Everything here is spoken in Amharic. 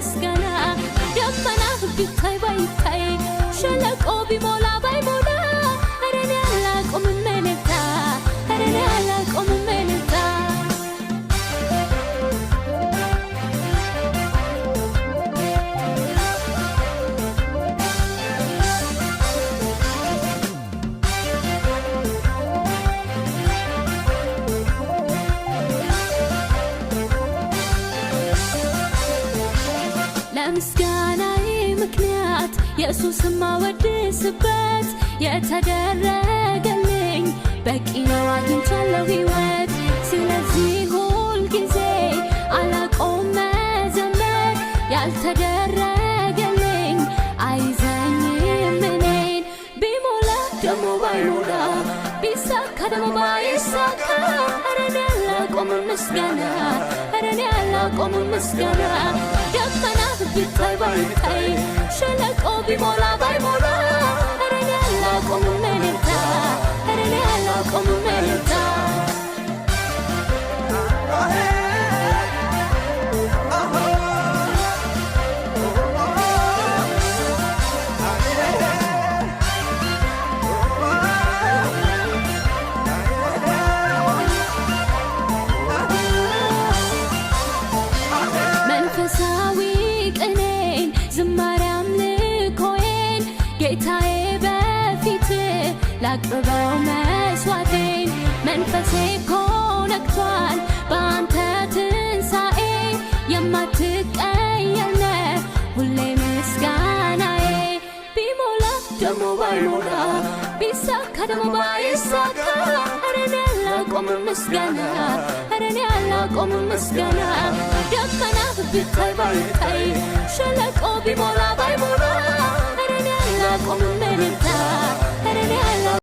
ምስጋና ደመና ቢታይ ባይታይ ሸለቆ ቢሞላ ባይሞላ ኧረ እኔ አላቆምም እልልታ ኧረ እኔ አላቆምም እልልታ ለምስጋናዬ ምክንያት ኢየሱስን ማወድስበት የተደረገልኝ በቂ ነው አግኝቻለሁ ሕይወት ስለዚህ ሁል ጊዜ አላቆም መዘመር ያልተደረገልኝ አይዘኝም እኔን ቢሞላ ደሞ ባይሞላ ቢሳካ ደሞ ባይሳካ ኧረ እኔ አላቆምም ምስጋና ኧረ እኔ አላቆምም ምስጋና ደመና ቢታይ ባይታይ ሸለቆ ቢሞላ ባይሞላ ኧረ እኔ አላቆምም እልልታ ኧረ እኔ አላቆምም እልልታ መንፈሳዊ ቅኔን ዝማሬ አምልኮዬን ጌታዬ በፊት ላቅርበው መስዋዕቴን መንፈሴ ኮነክቷል በአንተ ትንሣኤ የማትቀየር ነህ ሁሌ ምስጋናዬ ቢሞላ ደሞ ባይሞላ ቢሳካ ደሞ ባይሳካ ኧረ እኔ አላቆምም ምስጋና ኧረ እኔ አላቆምም ምስጋና ደመና ቢታይ ባይታይ ሸለቆ ቢሞላ ባይሞላ ኧረ እኔ አላቆምም እልልታ ኧረ እኔ